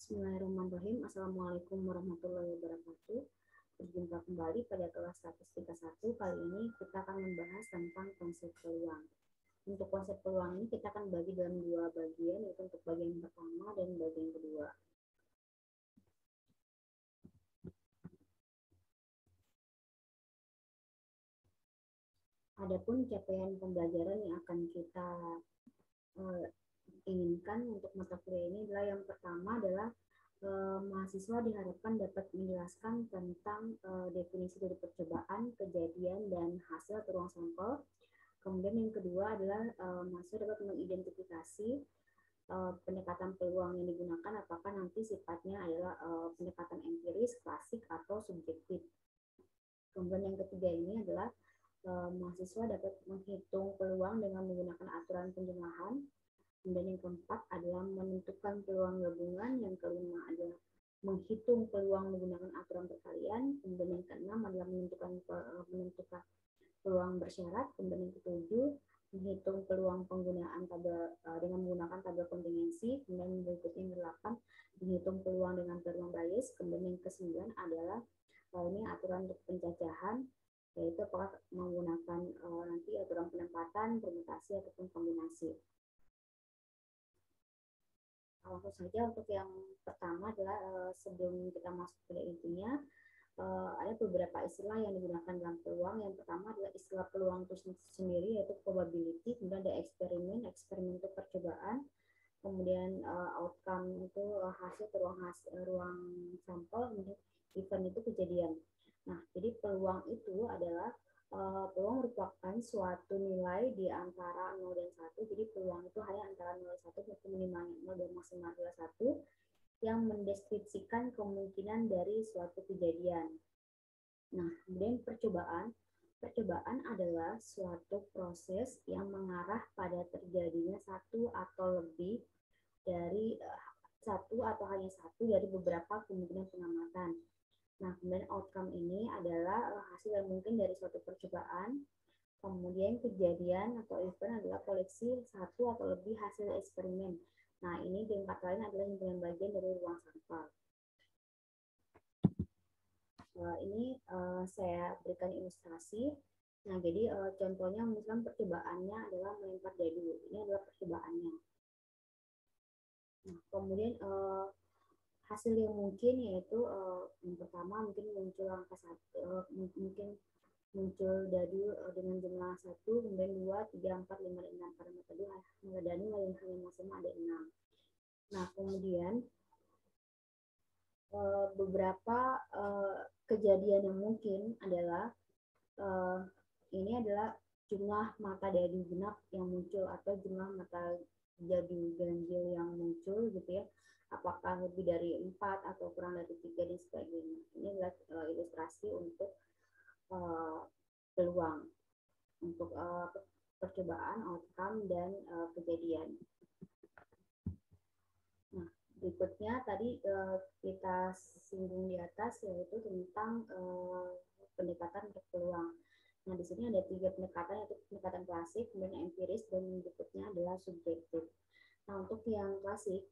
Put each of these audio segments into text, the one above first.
Bismillahirrahmanirrahim. Assalamualaikum warahmatullahi wabarakatuh. Berjumpa kembali pada kelas statistika 1. Kali ini kita akan membahas tentang konsep peluang. Untuk konsep peluang ini kita akan bagi dalam dua bagian, yaitu untuk bagian pertama dan bagian kedua. Adapun capaian pembelajaran yang akan kita inginkan untuk mata kuliah ini adalah yang pertama adalah mahasiswa diharapkan dapat menjelaskan tentang definisi dari percobaan, kejadian, dan hasil atau ruang sampel. Kemudian yang kedua adalah mahasiswa dapat mengidentifikasi pendekatan peluang yang digunakan, apakah nanti sifatnya adalah pendekatan empiris, klasik, atau subjektif. Kemudian yang ketiga ini adalah mahasiswa dapat menghitung peluang dengan menggunakan aturan penjumlahan. Kemudian yang keempat adalah menentukan peluang gabungan. Yang kelima adalah menghitung peluang menggunakan aturan perkalian. Kemudian yang keenam adalah menentukan peluang bersyarat. Kemudian yang ketujuh menghitung peluang penggunaan tabel dengan menggunakan tabel kontingensi. Kemudian berikutnya yang ke-8 menghitung peluang dengan peluang bias. Kemudian yang ke-9 adalah ini aturan untuk pencacahan, yaitu apakah menggunakan nanti aturan penempatan, permutasi ataupun kombinasi. Langsung saja untuk yang pertama adalah sebelum kita masuk ke intinya, ada beberapa istilah yang digunakan dalam peluang. Yang pertama adalah istilah peluang itu sendiri, yaitu probability. Kemudian ada eksperimen itu percobaan. Kemudian outcome itu hasil ruang sampel. Kemudian event itu kejadian. Nah, jadi peluang itu adalah peluang merupakan suatu nilai di antara 0 dan 1. Jadi peluang itu hanya antara 0 dan 1, yaitu minimalnya 0 dan maksimal adalah 1, yang mendeskripsikan kemungkinan dari suatu kejadian. Nah, kemudian percobaan. Percobaan adalah suatu proses yang mengarah pada terjadinya satu atau lebih dari satu atau hanya satu dari beberapa kemungkinan pengamatan. Nah, kemudian outcome ini adalah hasil yang mungkin dari suatu percobaan. Kemudian kejadian atau event adalah koleksi satu atau lebih hasil eksperimen. Nah, ini dengan kata lain adalah himpunan bagian dari ruang sampel. Ini saya berikan ilustrasi. Nah, jadi contohnya misalkan percobaannya adalah melempar dadu. Ini adalah percobaannya. Nah, kemudian hasil yang mungkin yaitu yang pertama mungkin muncul angka 1, mungkin muncul dadu dengan jumlah 1, kemudian 2, 3, 4, 5, dan 6. Pada metode dadu yang hanya maksimal ada 6. Nah, kemudian beberapa kejadian yang mungkin adalah ini adalah jumlah mata dadu genap yang muncul atau jumlah mata dadu ganjil yang muncul gitu ya. Apakah lebih dari 4 atau kurang dari 3 dan sebagainya. Ini adalah ilustrasi untuk peluang, untuk percobaan, outcome, dan kejadian. Nah, berikutnya tadi kita singgung di atas, yaitu tentang pendekatan untuk peluang. Nah, di sini ada 3 pendekatan, yaitu pendekatan klasik, kemudian empiris, dan berikutnya adalah subjektif. Nah, untuk yang klasik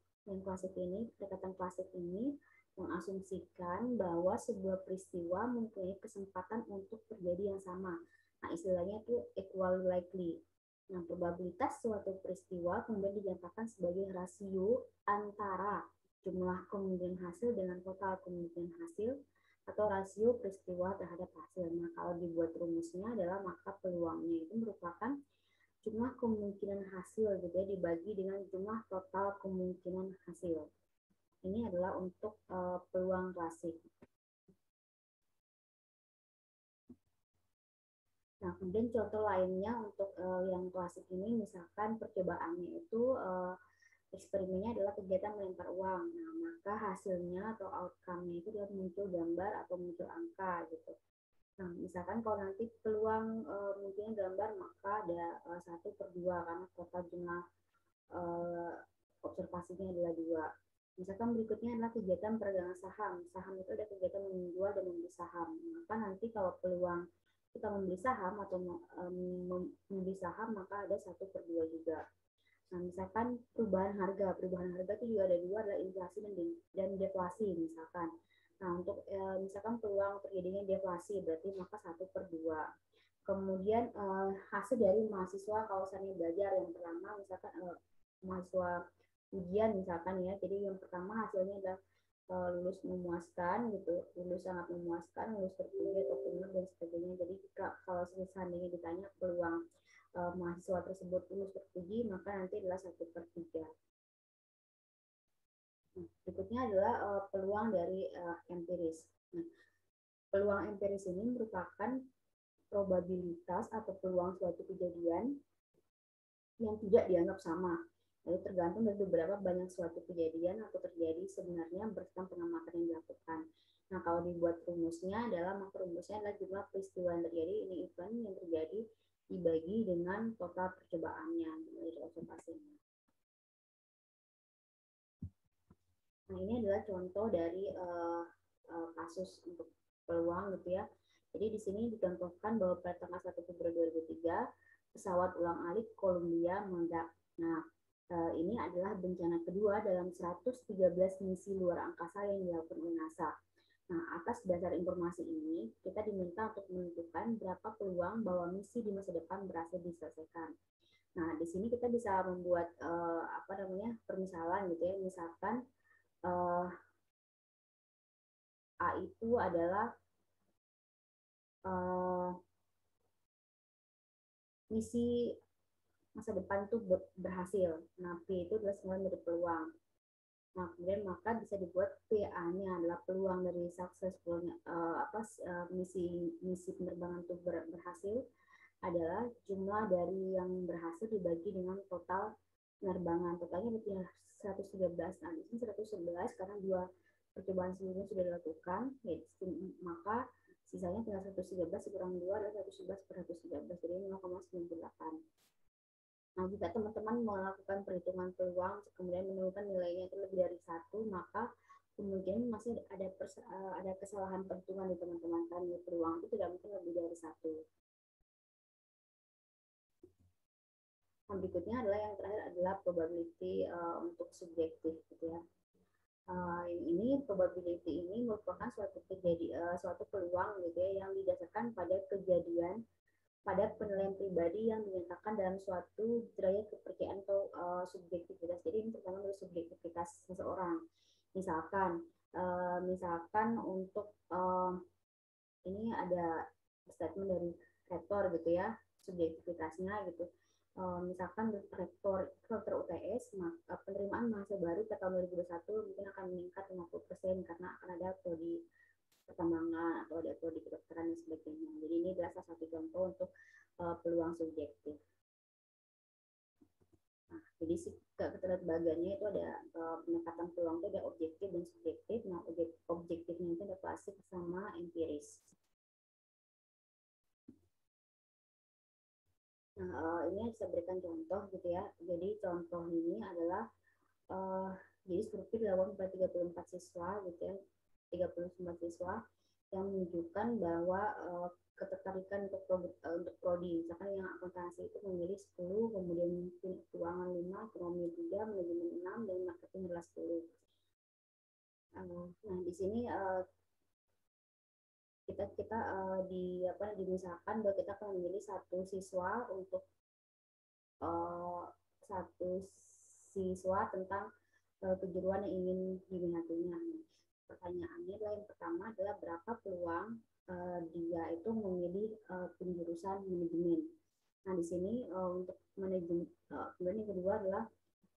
ini, pendekatan klasik ini mengasumsikan bahwa sebuah peristiwa mempunyai kesempatan untuk terjadi yang sama. Nah, istilahnya itu equal likely. Nah, probabilitas suatu peristiwa kemudian dinyatakan sebagai rasio antara jumlah kemungkinan hasil dengan total kemungkinan hasil, atau rasio peristiwa terhadap hasil. Nah, kalau dibuat rumusnya adalah maka peluangnya itu merupakan jumlah kemungkinan hasil gitu ya, dibagi dengan jumlah total kemungkinan hasil. Ini adalah untuk peluang klasik. Nah, kemudian contoh lainnya untuk yang klasik ini, misalkan percobaannya itu eksperimennya adalah kegiatan melempar uang. Nah, maka hasilnya atau outcome-nya itu dia muncul gambar atau muncul angka gitu. Nah, misalkan kalau nanti peluang munculnya gambar, maka ada 1/2 karena total jumlah observasinya adalah 2. Misalkan berikutnya adalah kegiatan perdagangan saham. Saham itu ada kegiatan menjual dan membeli saham. Maka nanti kalau peluang kita membeli saham atau membeli saham, maka ada 1/2 juga. Nah, misalkan perubahan harga itu juga ada dua, adalah inflasi dan deflasi misalkan. Nah, untuk misalkan peluang terjadinya deflasi berarti maka 1/2. Kemudian hasil dari mahasiswa kalau misalnya belajar yang pertama misalkan mahasiswa ujian misalkan ya, jadi yang pertama hasilnya adalah lulus memuaskan gitu, lulus sangat memuaskan, lulus terpuji atau benar dan sebagainya. Jadi kalau seandainya ditanya peluang mahasiswa tersebut lulus terpuji, maka nanti adalah 1/3. Nah, berikutnya adalah peluang dari empiris. Nah, peluang empiris ini merupakan probabilitas atau peluang suatu kejadian yang tidak dianggap sama. Jadi tergantung dari beberapa banyak suatu kejadian atau terjadi sebenarnya berdasarkan pengamatan yang dilakukan. Nah, kalau dibuat rumusnya adalah, maka rumusnya adalah jumlah peristiwa yang terjadi, ini event yang terjadi dibagi dengan total percobaannya dari observasinya. Nah, ini adalah contoh dari kasus untuk peluang gitu ya. Jadi di sini dicontohkan bahwa pada tanggal 1 Februari 2003 pesawat ulang-alik Columbia meledak. Nah, ini adalah bencana kedua dalam 113 misi luar angkasa yang dilakukan oleh NASA. Nah, atas dasar informasi ini, kita diminta untuk menentukan berapa peluang bahwa misi di masa depan berhasil diselesaikan. Nah, di sini kita bisa membuat permisalan gitu ya. Misalkan A itu adalah misi masa depan itu berhasil. Nah, P itu adalah semua dari peluang. Nah, kemudian maka bisa dibuat PA-nya adalah peluang dari successfulnya misi penerbangan itu berhasil adalah jumlah dari yang berhasil dibagi dengan total penerbangan. Totalnya berarti 113. Nah, di sini 111 karena dua percobaan sebelumnya sudah dilakukan, maka sisanya tinggal 113 kurang 2 adalah 111/113, jadi 0,98. Nah, jika teman-teman melakukan perhitungan peluang kemudian menemukan nilainya itu lebih dari 1, maka kemungkinan masih ada kesalahan perhitungan di teman-teman, karena peluang itu tidak mungkin lebih dari 1. Nah, berikutnya adalah yang terakhir adalah probability untuk subjektif gitu ya. Ini probability ini merupakan suatu peluang gitu ya, yang didasarkan pada kejadian pada penilaian pribadi yang dinyatakan dalam suatu derajat kepercayaan atau subjektivitas. Jadi ini terutama dari subjektivitas seseorang. Misalkan untuk ini ada statement dari rektor gitu ya, subjektivitasnya gitu. Misalkan rektor UTS, maka penerimaan mahasiswa baru ke tahun 2021 mungkin akan meningkat 50% karena akan ada prodi pertambangan atau ada prodi kedokteran dan sebagainya. Jadi ini adalah salah satu contoh untuk peluang subjektif. Nah, jadi keterbagiannya itu ada pendekatan peluang itu ada objektif dan subjektif. Nah, objektifnya itu ada klasik sama empiris. Nah, ini bisa berikan contoh gitu ya. Jadi contoh ini adalah jadi survei dilakukan pada 34 siswa gitu ya, 39 siswa yang menunjukkan bahwa ketertarikan untuk prodi, misalkan yang akuntansi itu memilih 10, kemudian keuangan 5, ekonomi 3, manajemen 6, dan marketing adalah 10. Nah, di sini kita dimisalkan bahwa kita akan memilih satu siswa untuk satu siswa tentang kejuruan yang ingin diminatinya. Pertanyaannya adalah yang pertama adalah berapa peluang dia itu memilih penjurusan manajemen. Nah, di sini untuk manajemen, kemudian yang kedua adalah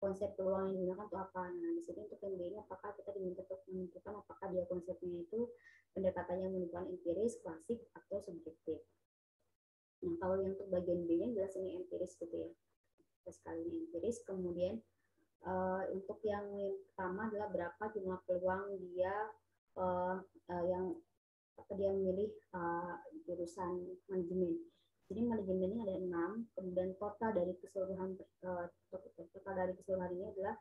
konsep peluang yang digunakan untuk apa. Nah, di sini untuk yang B-nya apakah kita diminta untuk menentukan apakah dia konsepnya itu pendekatannya menggunakan empiris, klasik, atau subjektif. Nah, kalau yang untuk bagian B-nya adalah semi empiris gitu ya. Sekali empiris, kemudian untuk yang pertama adalah berapa jumlah peluang dia dia memilih jurusan manajemen. Jadi manajemen ini ada 6, kemudian total dari keseluruhan ini adalah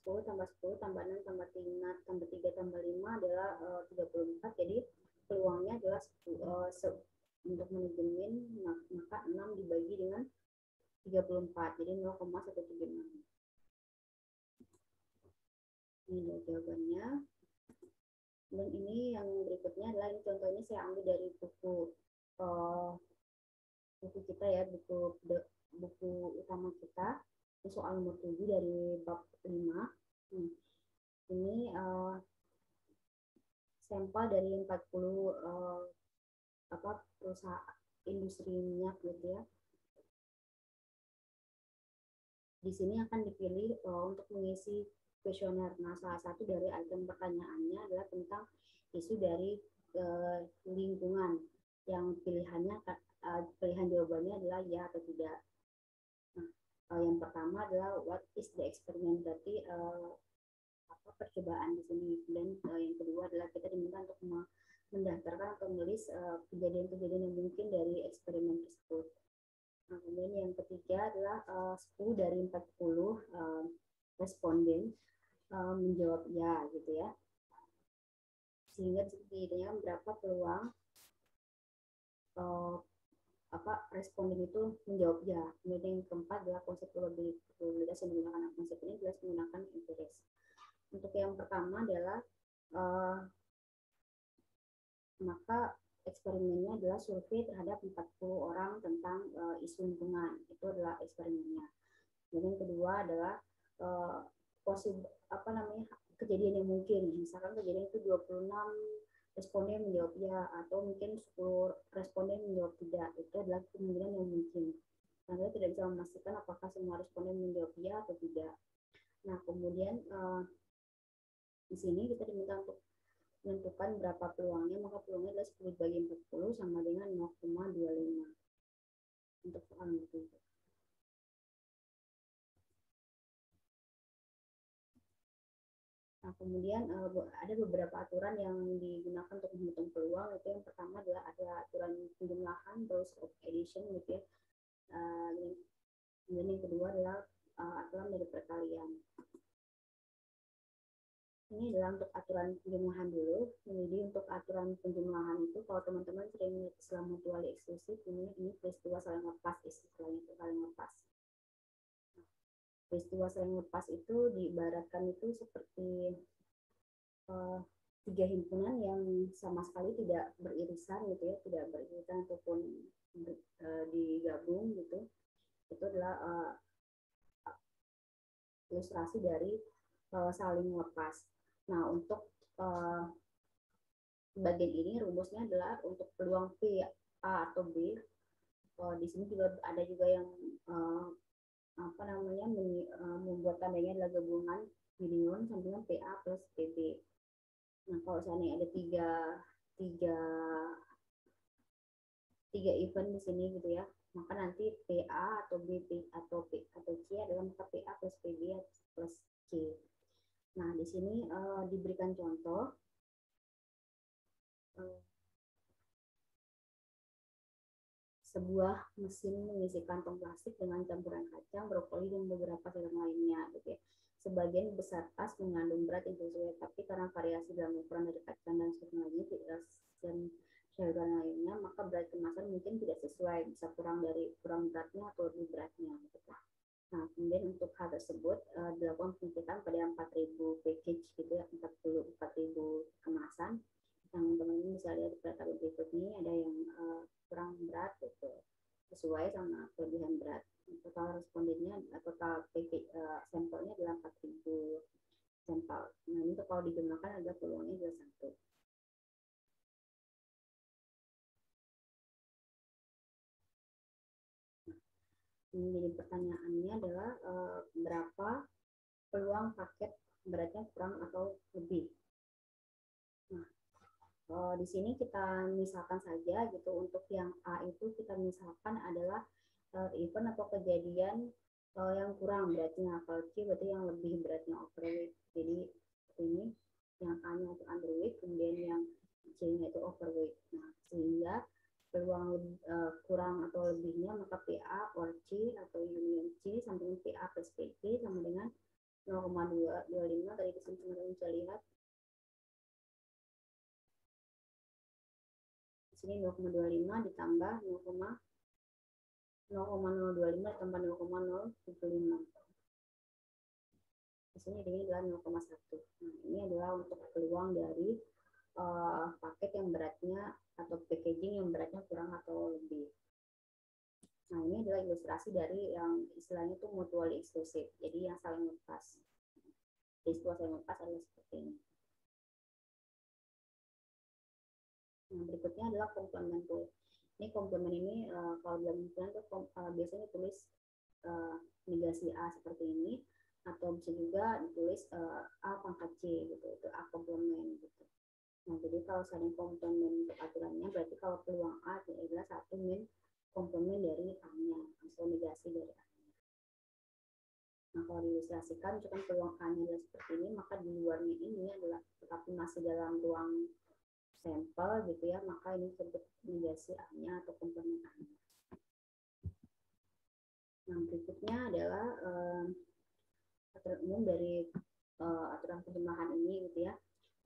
10 tambah 10 tambah 6 tambah 5 tambah 3 tambah 5 adalah 34. Jadi peluangnya adalah untuk manajemen maka 6 dibagi dengan 34, jadi 0,176. Ini jawabannya. Dan ini yang berikutnya adalah ini contoh ini saya ambil dari buku kita ya, buku utama kita. Ini soal nomor 7 dari bab 5. Ini sampel dari 40 perusahaan industri minyak gitu ya. Di sini akan dipilih untuk mengisi kuesioner. Nah, salah satu dari item pertanyaannya adalah tentang isu dari lingkungan. Yang pilihan jawabannya adalah ya atau tidak. Nah, yang pertama adalah what is the experiment, berarti percobaan di sini. Dan yang kedua adalah kita diminta untuk mendaftarkan atau menulis kejadian-kejadian yang mungkin dari eksperimen tersebut. Nah, kemudian yang ketiga adalah 10 dari 40 responden menjawab ya gitu ya. Sehingga setidaknya berapa peluang responden itu menjawab ya. Kemudian yang keempat adalah konsep probabilitas yang menggunakan konsep ini jelas menggunakan empiris. Untuk yang pertama adalah maka eksperimennya adalah survei terhadap 40 orang tentang isu lingkungan. Itu adalah eksperimennya. Dan yang kedua adalah kejadian yang mungkin. Misalkan kejadian itu 26 responden menjawab ya, atau mungkin 10 responden menjawab tidak. Itu adalah kemungkinan yang mungkin. Nah, kita tidak bisa memastikan apakah semua responden menjawab ya atau tidak. Nah, kemudian di sini kita diminta untuk menentukan berapa peluangnya, maka peluangnya adalah 10 dibagi 40 sama dengan 0,25 untuk soal itu. Nah, kemudian ada beberapa aturan yang digunakan untuk menghitung peluang. Itu yang pertama adalah ada aturan penjumlahan, rules of addition gitu ya. Kemudian yang kedua adalah aturan dari perkalian. Ini adalah untuk aturan penjumlahan dulu. Jadi untuk aturan penjumlahan itu, kalau teman-teman sering lihat istilah mutually eksklusif, ini peristiwa saling lepas, istilahnya itu saling lepas. Peristiwa saling lepas itu diibaratkan itu seperti tiga himpunan yang sama sekali tidak beririsan gitu ya, tidak beririsan ataupun digabung gitu. Itu adalah ilustrasi dari saling lepas. Nah, untuk bagian ini rumusnya adalah untuk peluang P A atau B. Di sini juga ada juga yang membuat tandanya adalah gabungan union sama dengan PA plus PB. Nah, kalau seandainya ada tiga event di sini gitu ya, maka nanti PA atau B atau P atau C adalah maka PA plus PB plus C. Nah, di sini diberikan contoh sebuah mesin mengisi kantong plastik dengan campuran kacang, brokoli, dan beberapa sayuran lainnya gitu ya. Sebagian besar tas mengandung berat yang sesuai, tapi karena variasi dalam ukuran dari kacang dan sayuran lainnya, maka berat kemasan mungkin tidak sesuai, bisa kurang beratnya atau lebih beratnya gitu. Nah, kemudian untuk hal tersebut dilakukan pengecekan pada 4.000 package gitu ya, 4.000 kemasan. Yang teman-teman bisa lihat pada tabel berikut ini ada yang kurang berat gitu, sesuai sama kelebihan berat. Total respondennya, total sampelnya adalah 4.000 sampel. Nah, ini kalau dijumlahkan ada peluangnya adalah 1. Jadi pertanyaannya adalah berapa peluang paket beratnya kurang atau lebih. Nah, di sini kita misalkan saja gitu, untuk yang A itu kita misalkan adalah event atau kejadian yang kurang beratnya. Kalau C berarti yang lebih beratnya, overweight. Jadi ini yang A-nya itu underweight, kemudian yang C-nya itu overweight. Nah, sehingga peluang kurang atau lebihnya maka PA or C atau union C sama dengan PA plus PB sama dengan 0,225. Tadi di sini teman-teman bisa lihat di sini 0,25 ditambah 0,025 tambah 0,075. Di sini ini adalah 0,1. Nah, ini adalah untuk peluang dari paket yang beratnya atau packaging yang beratnya kurang atau lebih. Nah, ini adalah ilustrasi dari yang istilahnya itu mutually exclusive. Jadi yang saling lepas. Peristiwa saling lepas adalah seperti ini. Nah, berikutnya adalah komplementur. Ini komplement ini kalau dalam hitungan itu biasanya tulis negasi A seperti ini, atau bisa juga ditulis A pangkat C gitu, itu A komplement gitu. Nah, jadi kalau saling komplement untuk aturannya, berarti kalau peluang A adalah 1 min komplement dari A-nya, atau negasi dari A-nya. Nah, kalau diilustrasikan, misalkan peluang A-nya adalah seperti ini, maka di luarnya ini adalah tetapi masih dalam ruang sampel gitu ya, maka ini disebut negasi A-nya atau komplement A-nya. Nah, berikutnya adalah aturan umum dari aturan penjemahan ini gitu ya.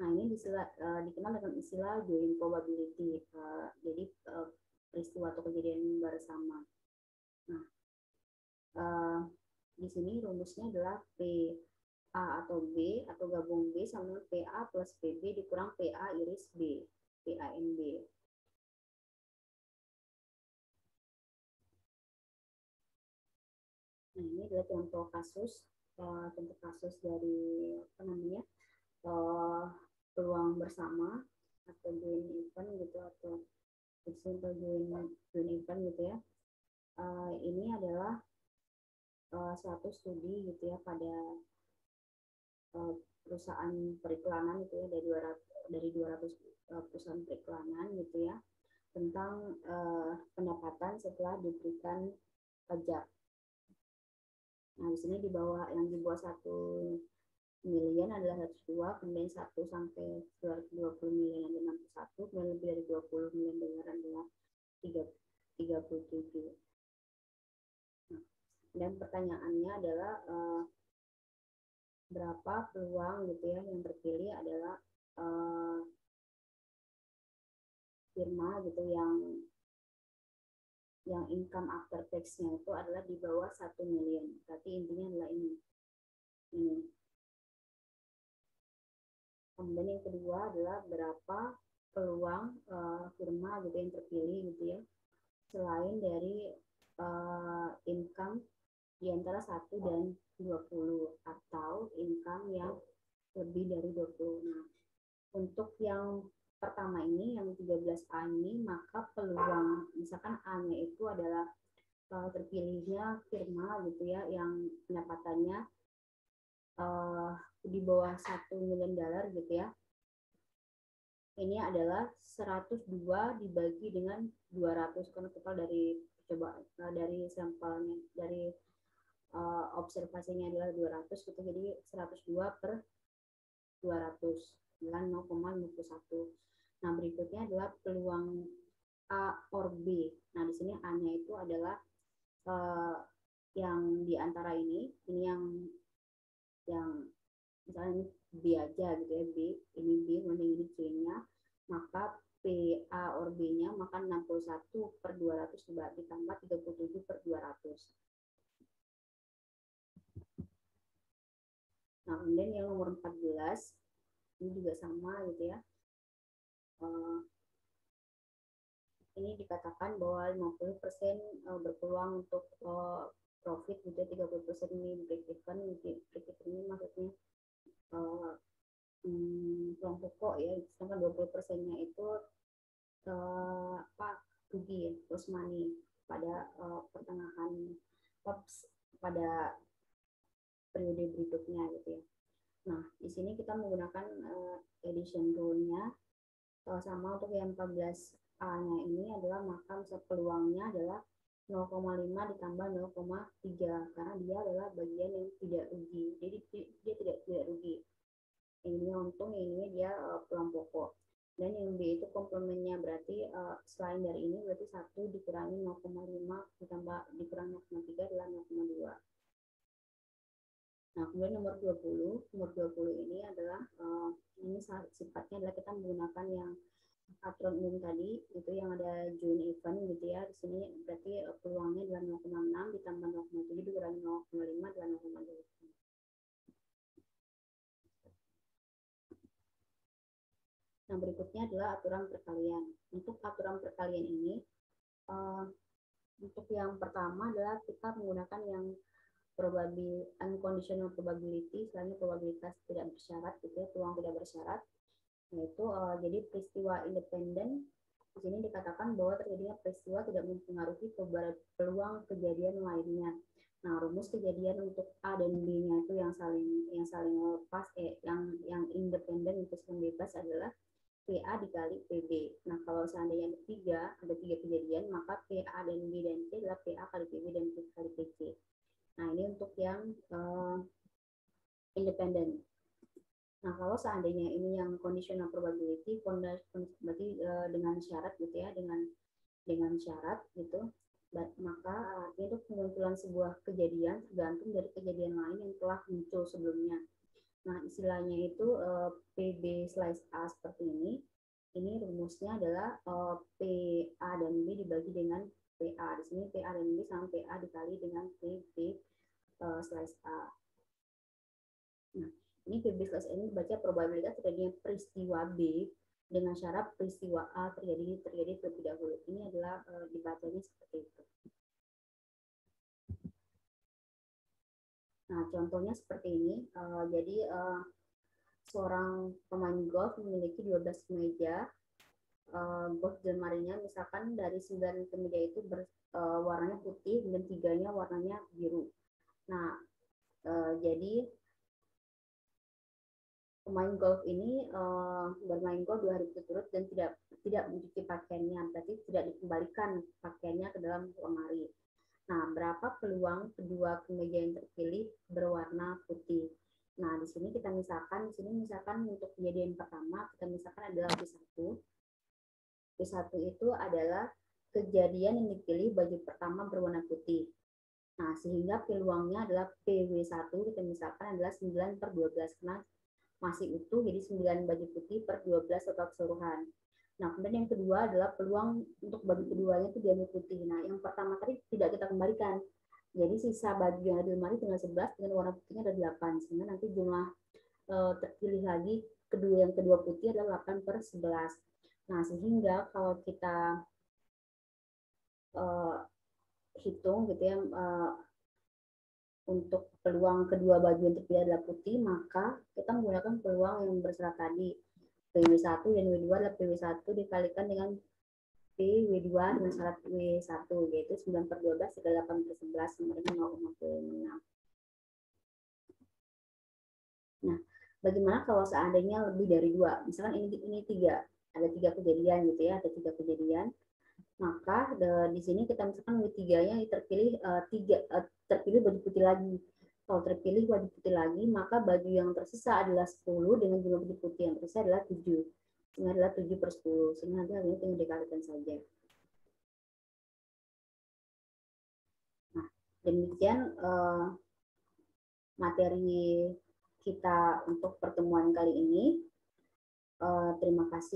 Nah, ini dikenal dengan istilah joint probability. Jadi peristiwa atau kejadian bersama. Nah, di sini rumusnya adalah P A atau B atau gabung B sama PA plus PB dikurang PA iris B, PANB. Nah, ini adalah contoh kasus dari apa namanya peluang bersama atau joint event gitu, atau simple joint event gitu ya. Ini adalah suatu studi gitu ya pada perusahaan periklanan gitu ya, dari 200 perusahaan periklanan gitu ya, tentang pendapatan setelah diberikan pajak. Nah, di sini di bawah 1 miliar adalah 102, kemudian 1 sampai 220 miliar adalah 61, kemudian lebih dari 20 miliar dolar adalah 37. Nah, dan pertanyaannya adalah berapa peluang gitu ya yang terpilih adalah firma gitu yang income after tax-nya itu adalah di bawah 1 miliar. Berarti intinya adalah ini. Kemudian yang kedua adalah berapa peluang firma gitu yang terpilih gitu ya, selain dari income di antara 1 dan 20 atau income yang lebih dari 20. Nah, untuk yang pertama ini, yang 13A ini, maka peluang misalkan A-nya itu adalah terpilihnya firma gitu ya yang pendapatannya di bawah 1 miliar dolar gitu ya. Ini adalah 102 dibagi dengan 200 karena total dari dari sampelnya, dari observasinya adalah 200 gitu, jadi 102 per 200 dengan 0,51. Nah, berikutnya adalah peluang A or B. Nah, di sini A-nya itu adalah yang di antara ini yang misalnya ini B aja gitu ya, B, ini B, kemudian ini C-nya, maka PA or B-nya maka 61 per 200 ditambah 37 per 200. Nah, kemudian yang nomor 14 ini juga sama gitu ya. Ini dikatakan bahwa 50% berpeluang untuk profit gitu, 30% ini break even. Break even ini maksudnya tulang pokok ya, sedangkan 20%-nya itu rugi ya, plus money pada pertengahan pada periode berikutnya gitu ya. Nah, di sini kita menggunakan addition rule-nya sama untuk yang 14A-nya ini adalah maka peluangnya adalah 0,5 ditambah 0,3 karena dia adalah bagian yang tidak rugi. Jadi dia tidak rugi. Ini untung, ini dia peluang pokok. Dan yang B itu komplemennya, berarti selain dari ini berarti 1 dikurangi 0,5 ditambah dikurangi 0,3 adalah 0,2. Nah, kemudian nomor 20 ini adalah ini sifatnya adalah kita menggunakan yang aturan umum tadi itu yang ada join event gitu ya. Di sini berarti peluangnya adalah 0,6 ditambah 0,7 dikurangi 0,5 adalah 0,2. Nah, berikutnya adalah aturan perkalian. Untuk aturan perkalian ini, untuk yang pertama adalah kita menggunakan yang unconditional probability, selain probabilitas tidak bersyarat, gitu ya, peluang tidak bersyarat, yaitu jadi peristiwa independen. Di sini dikatakan bahwa terjadinya peristiwa tidak mempengaruhi peluang kejadian lainnya. Nah, rumus kejadian untuk A dan B-nya itu yang saling lepas, yang independen itu yang bebas adalah PA dikali PB. Nah, kalau seandainya ada tiga kejadian, maka PA dan B dan C adalah PA kali PB dan P kali PC. Nah, ini untuk yang independen. Nah, kalau seandainya ini yang conditional probability, berarti dengan syarat gitu ya, dengan syarat gitu, maka artinya itu kemunculan sebuah kejadian tergantung dari kejadian lain yang telah muncul sebelumnya. Nah, istilahnya itu PB/A seperti ini. Ini rumusnya adalah PA dan B dibagi dengan PA. Di sini PA dan B sama PA dikali dengan PB/A. Nah, ini PB/A ini baca probabilitas terjadinya peristiwa B dengan syarat peristiwa A terjadi terlebih dahulu. Ini adalah dibacanya seperti itu. Nah, contohnya seperti ini. Jadi seorang pemain golf memiliki 12 kemeja golf lemarinya, misalkan dari 9 kemeja itu warnanya putih dan 3-nya warnanya biru. Nah, jadi pemain golf ini bermain golf 2 hari berturut dan tidak mencuci pakaiannya, berarti tidak dikembalikan pakaiannya ke dalam lemari. Nah, berapa peluang kedua kemeja yang terpilih berwarna putih? Nah, di sini misalkan untuk kejadian pertama, kita misalkan adalah P1. P1 itu adalah kejadian yang dipilih baju pertama berwarna putih. Nah, sehingga peluangnya adalah PW1, kita misalkan adalah 9/12, karena masih utuh, jadi 9 baju putih per 12 total keseluruhan. Nah, kemudian yang kedua adalah peluang untuk baju keduanya itu diambil putih. Nah, yang pertama tadi tidak kita kembalikan. Jadi sisa baju yang ada di lemari tinggal 11 dengan warna putihnya ada 8. Sehingga nanti jumlah terpilih lagi yang kedua putih adalah 8/11. Nah, sehingga kalau kita hitung gitu ya, untuk peluang kedua baju yang terpilih adalah putih, maka kita menggunakan peluang yang bersyarat tadi. PW1 dan W2 adalah PW1 dikalikan dengan PW2 dengan syarat W1, yaitu 9/12 adalah 8/11 sama dengan 0,6. Nah, bagaimana kalau seandainya lebih dari 2? Misalkan ini 3, ada 3 kejadian gitu ya, ada 3 kejadian. Maka di sini kita misalkan W3-nya terpilih baju putih lagi. Kalau terpilih baju putih lagi, maka baju yang tersisa adalah 10 dengan jumlah baju putih yang tersisa adalah 7. Ini adalah 7/10. Sehingga nanti hal ini tinggal dikalikan saja. Nah, demikian materi kita untuk pertemuan kali ini. Terima kasih.